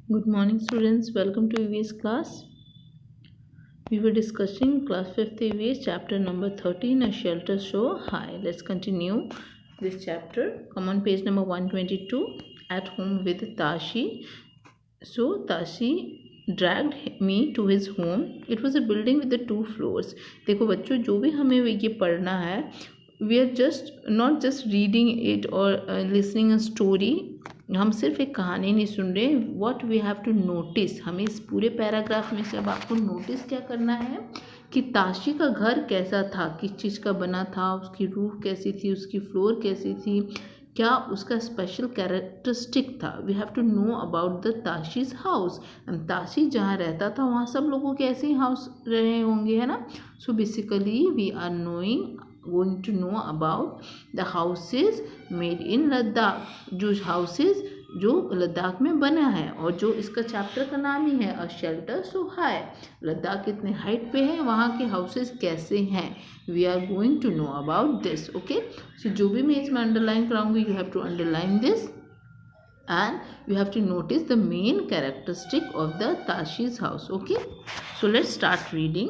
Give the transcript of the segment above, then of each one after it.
Good morning, students. Welcome to EVS class. We were discussing class 5th EVS chapter number 13, a shelter show high. Let's continue this chapter. Come on page number 122, at home with Tashi. So Tashi dragged me to his home. It was a building with the 2 floors. देखो बच्चों, जो भी हमें ये पढ़ना है, we are just not just reading it or listening a story. हम सिर्फ एक कहानी नहीं सुन रहे. What we have to notice, हमें इस पूरे पैराग्राफ में से अब आपको नोटिस क्या करना है कि ताशी का घर कैसा था, किस चीज़ का बना था, उसकी रूफ कैसी थी, उसकी फ्लोर कैसी थी, क्या उसका स्पेशल कैरेक्टरिस्टिक था. We have to know about the Tashi's house. Tashi जहाँ रहता था वहाँ सब लोगों के ऐसे ही हाउस रहे होंगे, है ना. So basically we are going to know about the houses made in Ladakh, जो हाउसेज जो लद्दाख में बना है, और जो इसका चैप्टर का नाम ही है a shelter so high. Ladakh कितने हाइट पे है, वहाँ के हाउसेज कैसे हैं. We are going to know about this. Okay, so जो भी मैं इसमें अंडरलाइन कराऊंगी, you have to underline this and you have to notice the main characteristic of the Tashi's house. Okay, so let's start reading.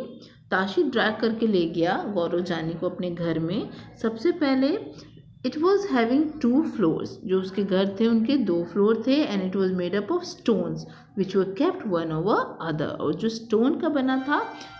Tashi drag करके ले गया गौरव जानी को अपने घर में. सबसे पहले इट वॉज हैविंग 2 फ्लोर्स, जो उसके घर थे उनके 2 फ्लोर थे. And it was made up of stones which were kept one over other, और जो स्टोन का बना था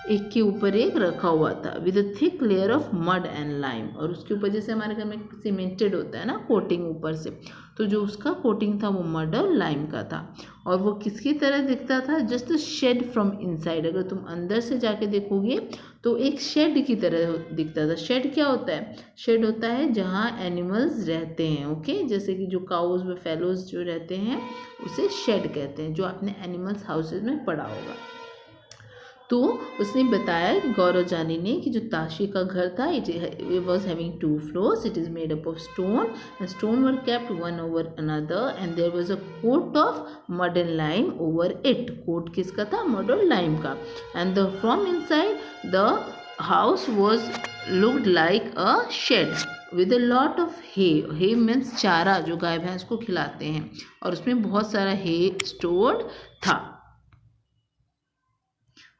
एक के ऊपर एक रखा हुआ था, with a thick layer of mud and lime. और उसके ऊपर जैसे हमारे घर में सीमेंटेड होता है ना कोटिंग ऊपर से, तो जो उसका कोटिंग था वो मड और लाइम का था. और वो किसकी तरह दिखता था, just a shed from inside. अगर तुम अंदर से जाके देखोगे तो एक शेड की तरह दिखता था. शेड क्या होता है, शेड होता है जहाँ एनिमल्स रहते हैं. ओके, जैसे कि जो काउज व फेलोज जो रहते हैं उसे शेड कहते हैं, जो आपने एनिमल्स हाउसेज में पढ़ा होगा. तो उसने बताया गौरव जानी ने कि जो ताशी का घर था, it was having 2 floors. It is made up of stone and stone were kept one over another and there was a coat of mud and lime over it. Coat किसका था, मड और लाइम का. And the from inside the house was looked like a shed with a lot of hay. Hay means चारा, जो गाय भैंस को खिलाते हैं, और उसमें बहुत सारा हे स्टोर्ड था.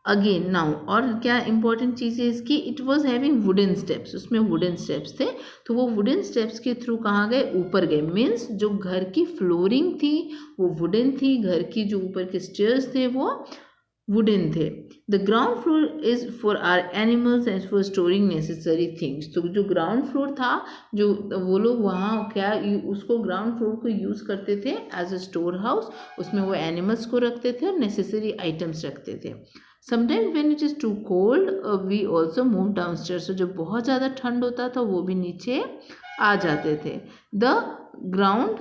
अगेन नाउ, और क्या इंपॉर्टेंट चीज़ है इसकी, it was having wooden steps. उसमें वुडन स्टेप्स थे, तो वो वुडन स्टेप्स के थ्रू कहाँ गए, ऊपर गए. मीन्स जो घर की फ्लोरिंग थी वो वुडन थी, घर की जो ऊपर के स्टेयर्स थे वो वुडन थे. The ground floor is for our animals and for storing necessary things. तो जो ग्राउंड फ्लोर था, जो वो लोग वहाँ क्या उसको ग्राउंड फ्लोर को यूज़ करते थे एज अ स्टोर हाउस. उसमें वो एनिमल्स को रखते थे और नेसेसरी आइटम्स रखते थे. Sometimes when it is too cold we also move downstairs. जब बहुत ज़्यादा ठंड होता था वो भी नीचे आ जाते थे. The ground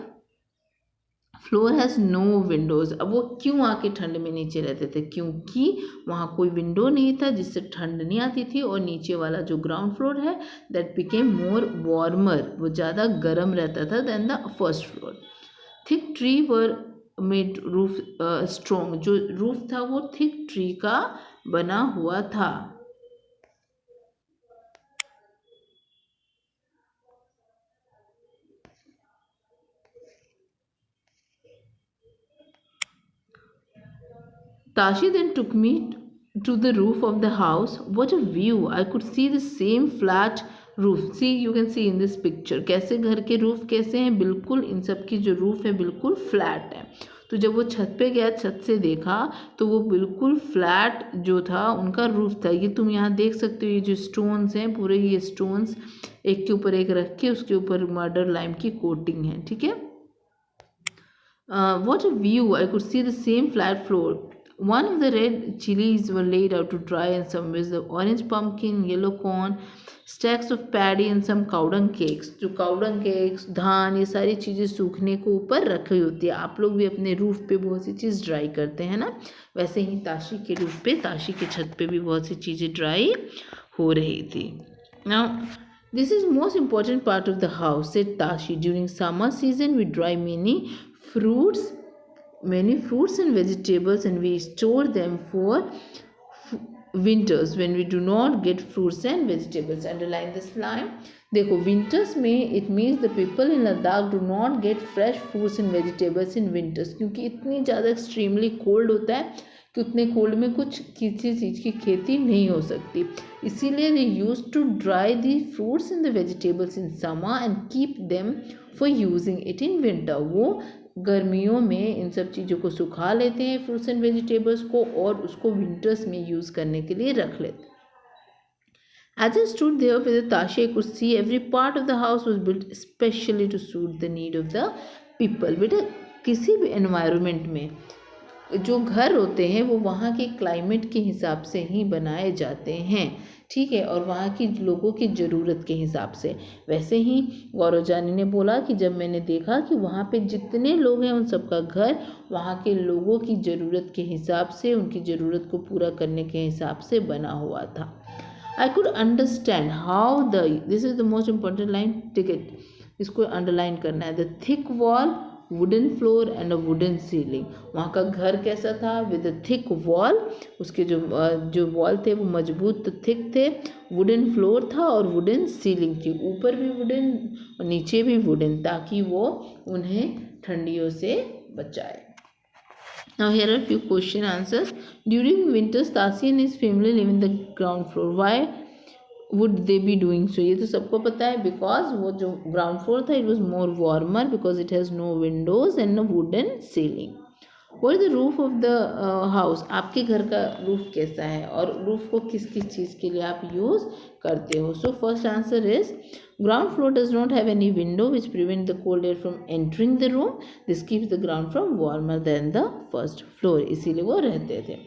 floor has no windows. अब वो क्यों आके ठंड में नीचे रहते थे, क्योंकि वहाँ कोई विंडो नहीं था जिससे ठंड नहीं आती थी. और नीचे वाला जो ग्राउंड फ्लोर है दैट बिकेम मोर वार्मर, वो ज़्यादा गर्म रहता था then the first floor. Thick tree were made roof strong. जो रूफ था वो थिक ट्री का बना हुआ था. Tashi then took me to the roof of the house. What a view! I could see the same flat roof. See, you can see in this picture. कैसे घर के रूफ कैसे हैं, बिल्कुल इन सब की जो रूफ है बिल्कुल फ्लैट है. तो जब वो छत पे गया, छत से देखा तो वो बिल्कुल फ्लैट जो था उनका रूफ था. ये तुम यहाँ देख सकते हो, ये जो स्टोन्स हैं पूरे, ये स्टोन्स एक के ऊपर एक रख के उसके ऊपर मर्डर लाइम की कोटिंग है. ठीक है. What a view! I could see the same flat floor. One of the red chilies were laid out to dry, and some was the orange pumpkin, yellow corn, stacks of paddy and some cowdung cakes. जो cowdung cakes, धान, ये सारी चीज़ें सूखने को ऊपर रखी होती है. आप लोग भी अपने रूफ पे बहुत सी चीज़ ड्राई करते हैं ना, वैसे ही ताशी के रूफ पे, ताशी के छत पे भी बहुत सी चीज़ें ड्राई हो रही थी. Now, this is most important part of the house, said Tashi. During summer season, we dry fruits many fruits and vegetables, and we store them for winters when we do not get fruits and vegetables. Underline this line. देखो winters में it means the people in Ladakh do not gate fresh fruits and vegetables in winters, क्योंकि इतनी ज़्यादा extremely cold होता है कि उतने cold में कुछ किसी चीज़ की खेती नहीं हो सकती, इसीलिए they use to dry the fruits and the vegetables in summer and keep them for using it in winter. वो गर्मियों में इन सब चीज़ों को सुखा लेते हैं फ्रूट्स एंड वेजिटेबल्स को और उसको विंटर्स में यूज़ करने के लिए रख लेते हैं। As I stood there with the tashi, I could see every part of the house was built especially to suit the need of the people. बेटा किसी भी environment में जो घर होते हैं वो वहाँ के क्लाइमेट के हिसाब से ही बनाए जाते हैं, ठीक है, और वहाँ की लोगों की ज़रूरत के हिसाब से। वैसे ही गौरव जानी ने बोला कि जब मैंने देखा कि वहाँ पे जितने लोग हैं उन सबका घर वहाँ के लोगों की ज़रूरत के हिसाब से, उनकी ज़रूरत को पूरा करने के हिसाब से बना हुआ था। I could understand how this is the most important line, ticket, इसको अंडरलाइन करना है, the thick wall, wooden floor and a wooden ceiling। वहाँ का घर कैसा था, with a thick wall, उसके जो वॉल थे वो मजबूत थिक थे, wooden floor था और wooden ceiling थी, ऊपर भी wooden और नीचे भी wooden, ताकि वो उन्हें ठंडियों से बचाए। Now here are a few question answers. During winters, Tasi and his family live in the ground floor. Why would they be doing so? ये तो सबको पता है, because वो जो ground floor था it was more warmer because it has no windows and a wooden ceiling. What is the roof of the house? आपके घर का रूफ कैसा है और रूफ को किस किस चीज़ के लिए आप यूज़ करते हो? So first answer is ground floor does not have any window which prevent the cold air from entering the room. This keeps the ground floor warmer than the first floor. इसीलिए वो रहते थे।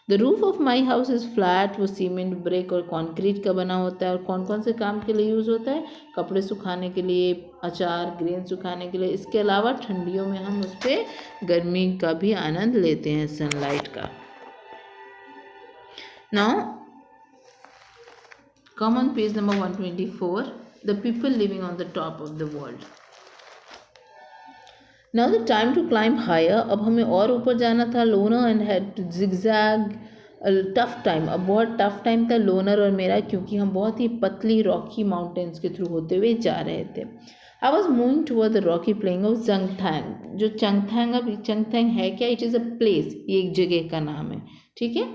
The roof of my house is flat, वो cement brick और concrete का बना होता है और कौन कौन से काम के लिए यूज़ होता है? कपड़े सुखाने के लिए, अचार ग्रेन सुखाने के लिए, इसके अलावा ठंडियों में हम उस पर गर्मी का भी आनंद लेते हैं, सनलाइट का। Now come on page number 124, the people living on the top of the world. Now the time to climb higher, अब हमें और ऊपर जाना था। Loner and had to zigzag, tough time, अब बहुत टफ टाइम था लोनर और मेरा, क्योंकि हम बहुत ही पतली रॉकी माउंटेन्स के थ्रू होते हुए जा रहे थे। I was moving toward the rocky plains of Changthang. जो चंगथांग, अब चंगथांग है क्या? इट इज़ अ प्लेस, ये एक जगह का नाम है, ठीक है।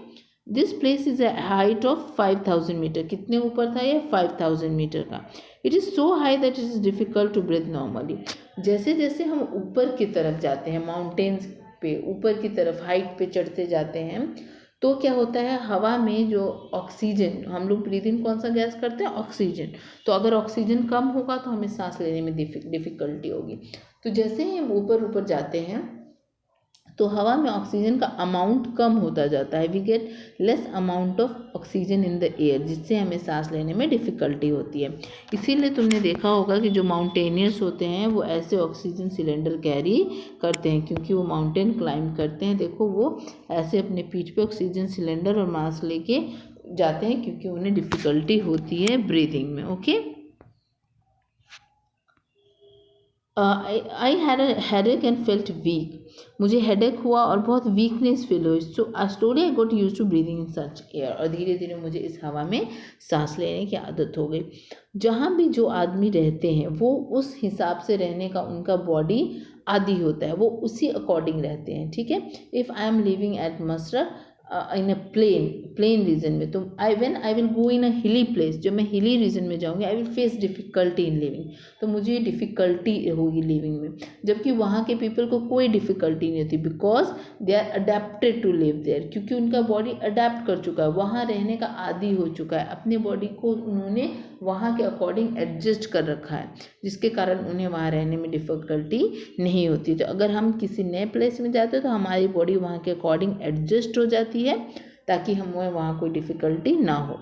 This place is a height of 5000 metre. कितने ऊपर था ये? 5000 मीटर का। It is so high that it is difficult to breathe normally. जैसे जैसे हम ऊपर की तरफ जाते हैं, माउंटेन्स पे ऊपर की तरफ हाइट पे चढ़ते जाते हैं, तो क्या होता है, हवा में जो ऑक्सीजन, हम लोग ब्रीद इन कौन सा गैस करते हैं? ऑक्सीजन। तो अगर ऑक्सीजन कम होगा तो हमें सांस लेने में डिफ़िकल्टी होगी। तो जैसे ही हम ऊपर ऊपर जाते हैं तो हवा में ऑक्सीजन का अमाउंट कम होता जाता है। We get less amount of oxygen in the air, जिससे हमें सांस लेने में डिफ़िकल्टी होती है। इसीलिए तुमने देखा होगा कि जो माउंटेनियर्स होते हैं वो ऐसे ऑक्सीजन सिलेंडर कैरी करते हैं, क्योंकि वो माउंटेन क्लाइंब करते हैं। देखो वो ऐसे अपने पीठ पे ऑक्सीजन सिलेंडर और मास्क लेके जाते हैं, क्योंकि उन्हें डिफ़िकल्टी होती है ब्रीदिंग में। Okay, I had a headache and felt weak. मुझे हेडेक हुआ और बहुत वीकनेस फील हुई। So slowly I got use to breathing in such air, और धीरे धीरे मुझे इस हवा में सांस लेने की आदत हो गई। जहाँ भी जो आदमी रहते हैं वो उस हिसाब से रहने का उनका बॉडी आदी होता है, वो उसी अकॉर्डिंग रहते हैं, ठीक है। If I am living at मसरत इन अ प्लेन रीजन में, तो I will go in a hilly place, जब मैं हिली रीजन में जाऊँगी I will face difficulty in living, तो मुझे डिफ़िकल्टी होगी लिविंग में। जबकि वहाँ के पीपल को कोई डिफ़िकल्टी नहीं होती, because they are adapted to live there, क्योंकि उनका बॉडी अडेप्ट कर चुका है, वहाँ रहने का आदी हो चुका है, अपने बॉडी को उन्होंने वहाँ के अकॉर्डिंग एडजस्ट कर रखा है, जिसके कारण उन्हें वहाँ रहने में डिफ़िकल्टी नहीं होती। तो अगर हम किसी नए प्लेस में जाते हैं तो हमारी बॉडी वहाँ के अकॉर्डिंग एडजस्ट हो जाती है, ताकि हमें वहाँ कोई डिफ़िकल्टी ना हो।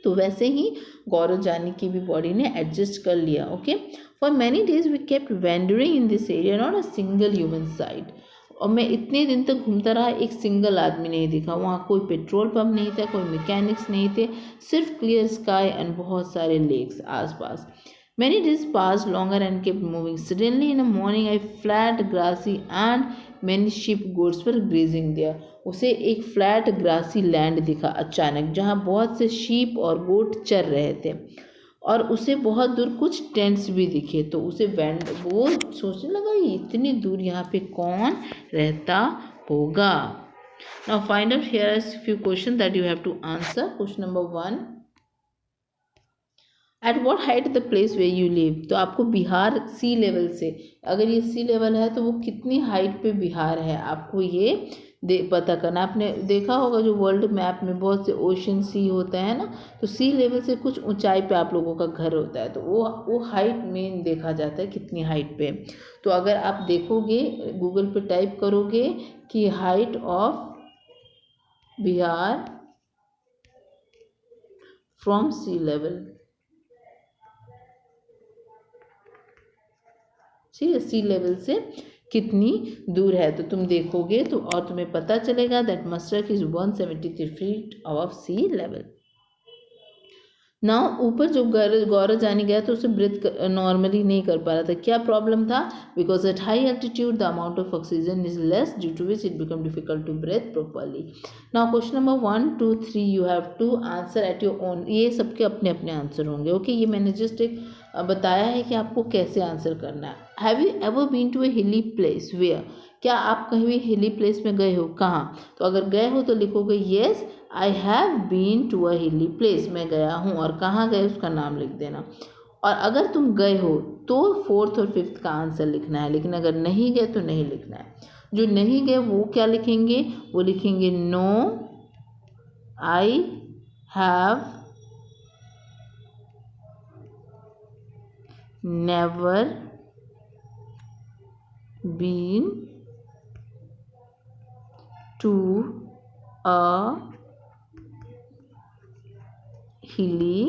तो वैसे ही गौरव जानी की भी बॉडी ने एडजस्ट कर लिया। Okay, for many days we kept wandering in this area, not a single human side. और मैं इतने दिन तक घूमता रहा, एक सिंगल आदमी नहीं दिखा वहाँ, कोई पेट्रोल पंप नहीं था, कोई मैकेनिक्स नहीं थे, सिर्फ क्लियर स्काई एंड बहुत सारे लेक्स आसपास। Many days passed longer and kept moving. Suddenly in the morning, a flat, grassy and many sheep goats were grazing there. उसे एक फ्लैट ग्रासी लैंड दिखा अचानक, जहाँ बहुत से शीप और गोट चर रहे थे। और उसे बहुत दूर कुछ टेंट्स भी दिखे, तो उसे वो सोचने लगा ये इतनी दूर यहाँ पे कौन रहता होगा। Now find out, here are few question that you have to answer. Question number 1, at what height the place where you live. तो आपको बिहार सी लेवल से, अगर ये सी लेवल है तो वो कितनी हाइट पे बिहार है, आपको ये पता करना। आपने देखा होगा जो वर्ल्ड मैप में बहुत से ओशन सी होता है ना, तो सी लेवल से कुछ ऊंचाई पे आप लोगों का घर होता है, तो वो हाइट मेन देखा जाता है कितनी हाइट पे। तो अगर आप देखोगे गूगल पे टाइप करोगे कि height of Bihar from sea level, ठीक है, सी लेवल से कितनी दूर है, तो तुम देखोगे तो और तुम्हें पता चलेगा दैट मस्टर्क is 173 feet above sea level. Now ऊपर जो गौरव जाने गया तो उसे ब्रीथ नॉर्मली नहीं कर पा रहा था, क्या प्रॉब्लम था, because at high altitude the amount of oxygen is less due to which it become difficult to breathe properly. Now question number 1, 2, 3 you have to answer at your own, ये सबके अपने अपने आंसर होंगे, okay. ये मैंने just एक बताया है कि आपको कैसे आंसर करना है। Have you ever been to a hilly place where, क्या आप कहीं भी हिली प्लेस में गए हो, कहाँ, तो अगर गए हो तो लिखोगे yes I have been to a hilly place, मैं गया हूँ, और कहाँ गए उसका नाम लिख देना। और अगर तुम गए हो तो 4th और 5th का आंसर लिखना है, लेकिन अगर नहीं गए तो नहीं लिखना है। जो नहीं गए वो क्या लिखेंगे, वो लिखेंगे no I have never been to a hilly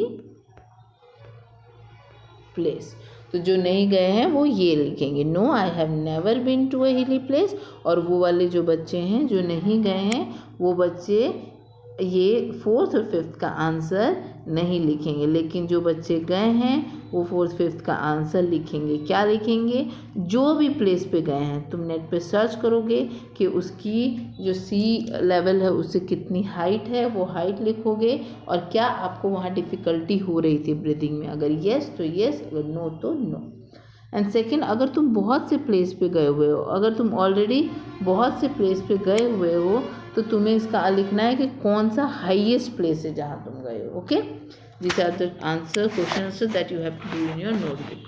place. तो जो नहीं गए हैं वो ये लिखेंगे no I have never been to a hilly place, और वो वाले जो बच्चे हैं जो नहीं गए हैं वो बच्चे ये 4th और 5th का आंसर नहीं लिखेंगे, लेकिन जो बच्चे गए हैं वो 4th 5th का आंसर लिखेंगे। क्या लिखेंगे, जो भी प्लेस पे गए हैं, तुम नेट पे सर्च करोगे कि उसकी जो सी लेवल है उससे कितनी हाइट है, वो हाइट लिखोगे, और क्या आपको वहाँ डिफ़िकल्टी हो रही थी ब्रीदिंग में, अगर येस तो येस, अगर नो तो नो। एंड सेकेंड, अगर तुम बहुत से प्लेस पे गए हुए हो, अगर तुम ऑलरेडी बहुत से प्लेस पे गए हुए हो तो तुम्हें इसका लिखना है कि कौन सा हाईएस्ट प्लेस है जहाँ तुम गए हो, okay. This are the answer, question answer that you have to do in your notebook.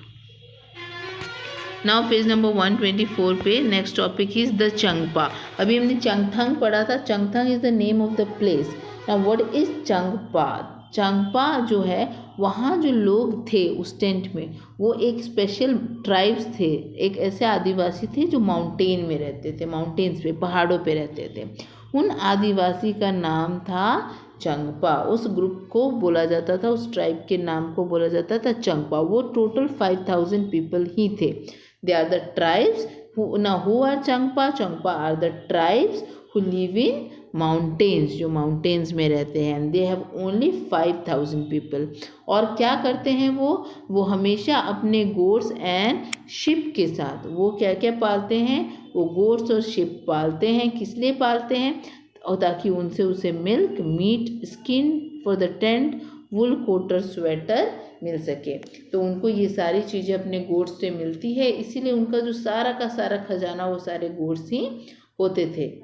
Now page number 124 पे next topic is the Changpa. अभी हमने चंगथंग पढ़ा था, Changthang is the name of the place. Now what is Changpa. Changpa जो है वहाँ जो लोग थे उस टेंट में, वो एक स्पेशल ट्राइब्स थे, एक ऐसे आदिवासी थे जो माउंटेन में रहते थे, माउंटेन्स पे, पहाड़ों पे रहते थे। उन आदिवासी का नाम था चंगपा, उस ग्रुप को बोला जाता था, उस ट्राइब के नाम को बोला जाता था चंगपा। वो टोटल 5000 पीपल ही थे। They are the tribes who are Changpa. Changpa are the tribes who live in mountains, जो माउंटेन्स में रहते हैं। They have only 5000 people. और क्या करते हैं वो हमेशा अपने गोट्स एंड शिप के साथ, वो क्या क्या पालते हैं, वो गोट्स और शिप पालते हैं। किस लिए पालते हैं, और ताकि उसे milk, meat, skin for the tent, wool, कोटर, स्वेटर मिल सके। तो उनको ये सारी चीज़ें अपने गोट्स से मिलती है, इसीलिए उनका जो सारा का सारा खजाना वो सारे गोट्स ही होते थे।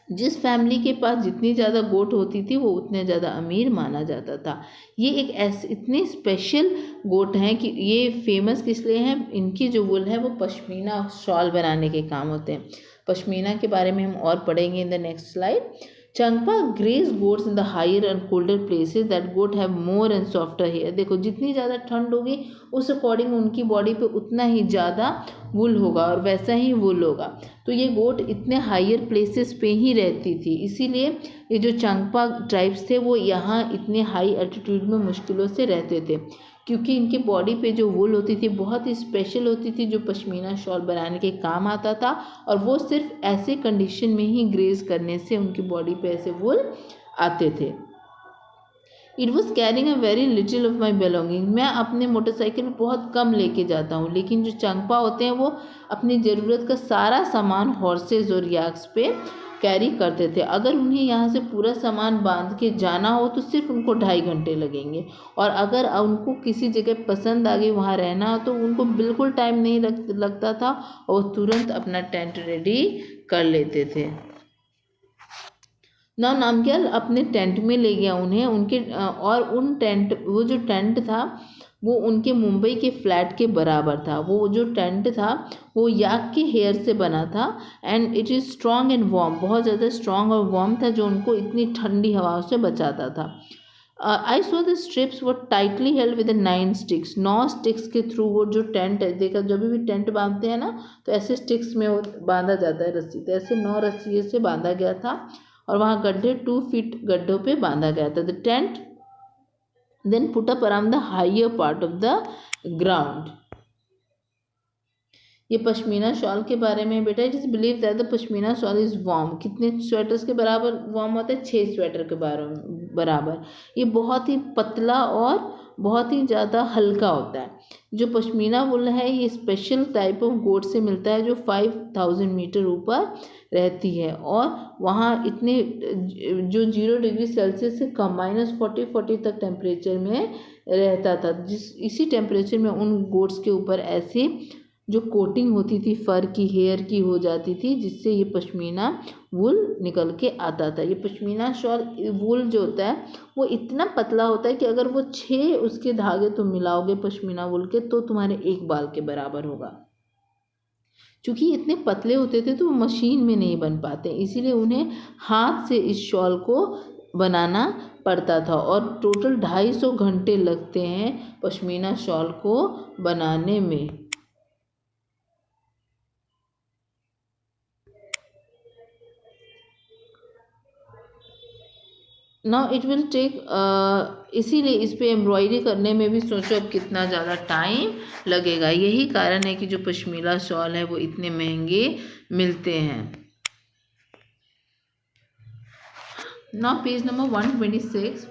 जिस फैमिली के पास जितनी ज़्यादा गोट होती थी वो उतने ज़्यादा अमीर माना जाता था। ये एक ऐसे इतने स्पेशल गोट हैं कि ये फेमस किस लिए हैं, इनकी जो वुल है वो पश्मीना शॉल बनाने के काम होते हैं। पश्मीना के बारे में हम और पढ़ेंगे in the next slide. Changpa graze goats in the higher and colder places that goat have more and softer hair. देखो जितनी ज़्यादा ठंड होगी उस अकॉर्डिंग उनकी बॉडी पे उतना ही ज़्यादा वुल होगा और वैसा ही वुल होगा। तो ये गोट इतने हायर प्लेसेस पे ही रहती थी, इसीलिए ये जो चंगपा ट्राइब्स थे वो यहाँ इतने हाई एल्टीट्यूड में मुश्किलों से रहते थे, क्योंकि इनके बॉडी पे जो वुल होती थी बहुत ही स्पेशल होती थी, जो पश्मीना शॉल बनाने के काम आता था। और वो सिर्फ ऐसे कंडीशन में ही ग्रेज करने से उनकी बॉडी पे ऐसे वुल आते थे। It was carrying a very little of my belonging. मैं अपने मोटरसाइकिल में बहुत कम लेके जाता हूँ, लेकिन जो चंगपा होते हैं वो अपनी ज़रूरत का सारा सामान हॉर्सेज और याक्स पे कैरी करते थे। अगर उन्हें यहाँ से पूरा सामान बांध के जाना हो तो सिर्फ उनको 2.5 घंटे लगेंगे, और अगर उनको किसी जगह पसंद आ गई वहाँ रहना हो तो उनको बिल्कुल टाइम नहीं लगता था और तुरंत अपना टेंट रेडी कर लेते थे। ना नामग्याल अपने टेंट में ले गया उन्हें, उनके और वो जो टेंट था वो उनके मुंबई के फ्लैट के बराबर था। वो जो टेंट था वो याक के हेयर से बना था, and it is strong and warm, बहुत ज़्यादा स्ट्रॉन्ग और वार्म था जो उनको इतनी ठंडी हवाओं से बचाता था। आई सो द स्ट्रिप्स वो tightly held with 9 sticks, 9 sticks के थ्रू वो जो टेंट है, देखा जब भी टेंट बांधते हैं ना तो ऐसे स्टिक्स में वो बांधा जाता है रस्सी, तो ऐसे 9 रस्सी से बांधा गया था और वहाँ गड्ढे 2 फीट गड्ढों पे बांधा गया था। The tent then put up around the higher part of the ground। ये पश्मीना शॉल के बारे में बेटा, it is believe that the pashmina shawl is warm. कितने स्वेटर्स के बराबर वार्म होता है? 6 स्वेटर के बराबर। ये बहुत ही पतला और बहुत ही ज़्यादा हल्का होता है। जो पश्मीना वुल है ये स्पेशल टाइप ऑफ गोट से मिलता है जो 5000 मीटर ऊपर रहती है, और वहाँ इतने जो 0 डिग्री सेल्सियस से कम -40 तक टेम्परेचर में रहता था। इसी टेम्परेचर में उन गोट्स के ऊपर ऐसे जो कोटिंग होती थी फर की, हेयर की हो जाती थी, जिससे ये पश्मीना वुल निकल के आता था। ये पश्मीना शॉल वुल जो होता है वो इतना पतला होता है कि अगर वो 6 उसके धागे तुम मिलाओगे पश्मीना वुल के तो तुम्हारे एक बाल के बराबर होगा। चूँकि इतने पतले होते थे तो वो मशीन में नहीं बन पाते, इसीलिए उन्हें हाथ से इस शॉल को बनाना पड़ता था, और टोटल 250 घंटे लगते हैं पश्मीना शॉल को बनाने में। नाउ इट विल टेक, इसीलिए इस पे एम्ब्रॉयडरी करने में भी सोचो अब कितना ज़्यादा टाइम लगेगा। यही कारण है कि जो पश्मीना शॉल है वो इतने महंगे मिलते हैं। Now page number 126।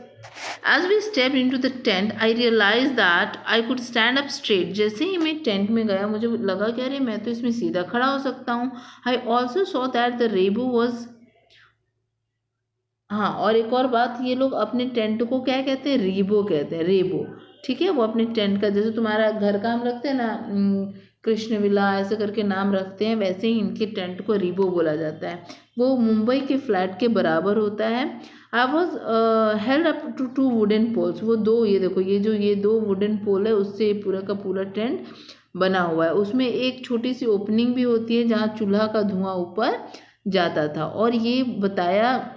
As we stepped into the tent, I realized that I could stand up straight। जैसे ही मैं टेंट में गया मुझे लगा कि अरे मैं तो इसमें सीधा खड़ा हो सकता हूँ। I also saw that the rainbow was, हाँ, और एक और बात, ये लोग अपने टेंट को क्या कहते हैं? रीबो कहते हैं, रेबो। ठीक है, वो अपने टेंट का, जैसे तुम्हारा घर का हम रखते हैं ना कृष्ण विला ऐसे करके नाम रखते हैं, वैसे ही इनके टेंट को रीबो बोला जाता है। वो मुंबई के फ्लैट के बराबर होता है। I was held up to 2 wooden poles. वो 2, ये देखो ये 2 वुडन पोल है, उससे पूरा का पूरा टेंट बना हुआ है। उसमें एक छोटी सी ओपनिंग भी होती है जहाँ चूल्हा का धुआं ऊपर जाता था। और ये बताया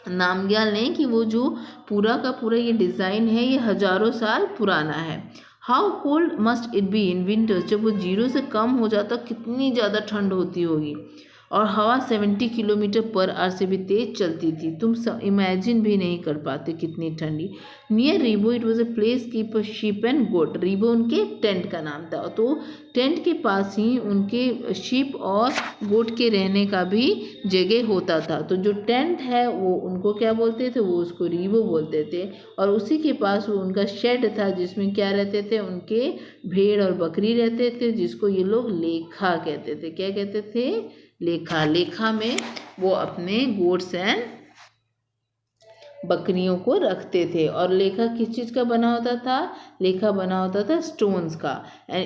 नामग्याल ने कि वो जो पूरा का पूरा ये डिज़ाइन है ये हज़ारों साल पुराना है। How cold must it be in winters, जब वो 0 से कम हो जाता कितनी ज़्यादा ठंड होती होगी। और हवा 70 किलोमीटर पर आवर से भी तेज़ चलती थी, तुम इमेजिन भी नहीं कर पाते कितनी ठंडी। Near Rebo it was a place keep sheep and goat. Rebo उनके टेंट का नाम था, तो टेंट के पास ही उनके शीप और गोट के रहने का भी जगह होता था। तो जो टेंट है वो उनको क्या बोलते थे? वो उसको रीबो बोलते थे। और उसी के पास वो उनका शेड था जिसमें क्या रहते थे? उनके भेड़ और बकरी रहते थे, जिसको ये लोग लेखा कहते थे। क्या कहते थे? लेखा। लेखा में वो अपने गोट्स एंड बकरियों को रखते थे। और लेखा किस चीज़ का बना होता था? लेखा बना होता था स्टोन्स का।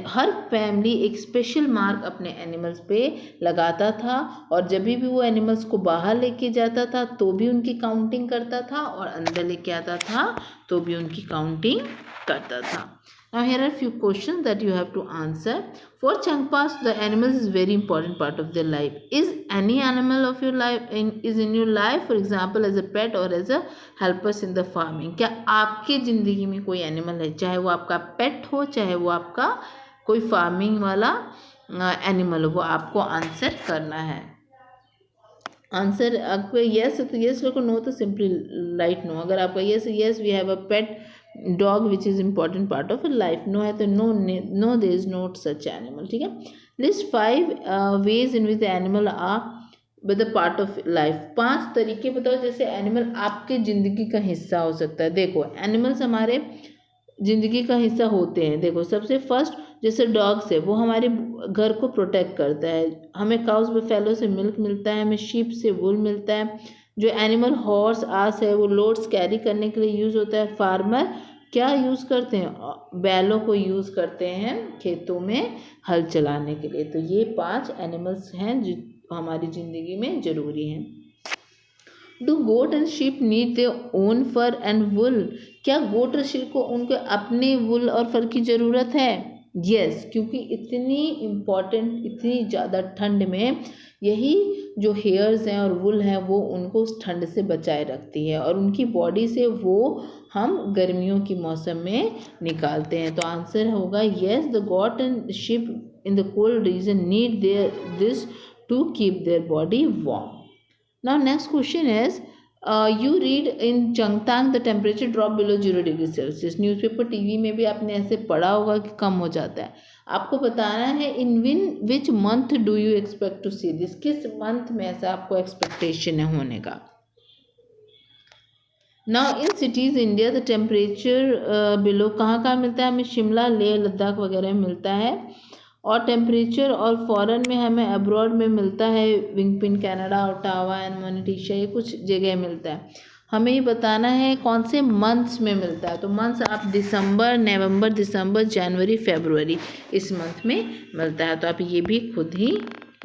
हर फैमिली एक स्पेशल मार्क अपने एनिमल्स पे लगाता था, और जब भी वो एनिमल्स को बाहर लेके जाता था तो भी उनकी काउंटिंग करता था, और अंदर लेके आता था तो भी उनकी काउंटिंग करता था। Now here are few questions that you have to answer. For Changpas, the animals is very important part of their life. Is any animal of your life is in your life, for example, as a pet or as a helpers in the farming? क्या आपके ज़िंदगी में कोई animal है, चाहे वो आपका पेट हो, चाहे वो आपका कोई फार्मिंग वाला एनिमल हो? वो आपको आंसर करना है। आंसर आपको यस है तो यस रखो, नो तो सिंपली राइट नो। अगर आपका yes yes we have a pet dog which is important part of life, no है तो no there is not such animal. ठीक है, list 5 ways in which animal are with the part of life. 5 तरीके बताओ जैसे animal आपके ज़िंदगी का हिस्सा हो सकता है। देखो एनिमल्स हमारे ज़िंदगी का हिस्सा होते हैं। देखो सबसे फर्स्ट जैसे डॉग्स है वो हमारे घर को प्रोटेक्ट करता है, हमें काउस बफेलो से मिल्क मिलता है, हमें शीप से वूल मिलता है। जो एनिमल हॉर्स आस है वो लोड्स कैरी करने के लिए यूज़ होता है। फार्मर क्या यूज़ करते हैं, बैलों को यूज़ करते हैं खेतों में हल चलाने के लिए। तो ये 5 एनिमल्स हैं जो हमारी ज़िंदगी में ज़रूरी हैं। Do goat and sheep need their own fur and wool, क्या गोट और शीप को उनके अपने वुल और फर की ज़रूरत है? यस, क्योंकि इतनी इम्पॉर्टेंट, इतनी ज़्यादा ठंड में यही जो हेयर्स हैं और वुल हैं वो उनको उस ठंड से बचाए रखती है और उनकी बॉडी से वो हम गर्मियों की मौसम में निकालते हैं। तो आंसर होगा yes, the goat and sheep in the cold region need their this to keep their body warm. Now next question is, you read in Changtang the temperature drop below 0 degree Celsius. Newspaper TV में भी आपने ऐसे पढ़ा होगा कि कम हो जाता है। आपको बताना है in which month do you expect to see this, किस मंथ में ऐसा आपको एक्सपेक्टेशन है होने का। Now in cities India the temperature below कहाँ मिलता है, हमें शिमला, लेह, लद्दाख वगैरह में मिलता है। और टेम्परेचर और फॉरेन में हमें अब्रॉड में मिलता है विंगपिन, कनाडा, ओटावा एंड मोनिटिशा, ये कुछ जगह मिलता है। हमें ये बताना है कौन से मंथ्स में मिलता है। तो मंथ्स आप दिसंबर, नवंबर, दिसंबर, जनवरी, फरवरी, इस मंथ में मिलता है। तो आप ये भी खुद ही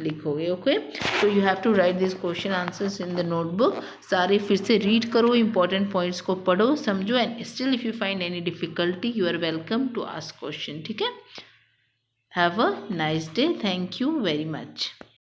लिखोगे। ओके, तो you have to write this question answers in the notebook. सारे फिर से रीड करो, इंपॉर्टेंट पॉइंट्स को पढ़ो, समझो, and still if you find any difficulty you are welcome to ask question. ठीक है, have a nice day. Thank you very much.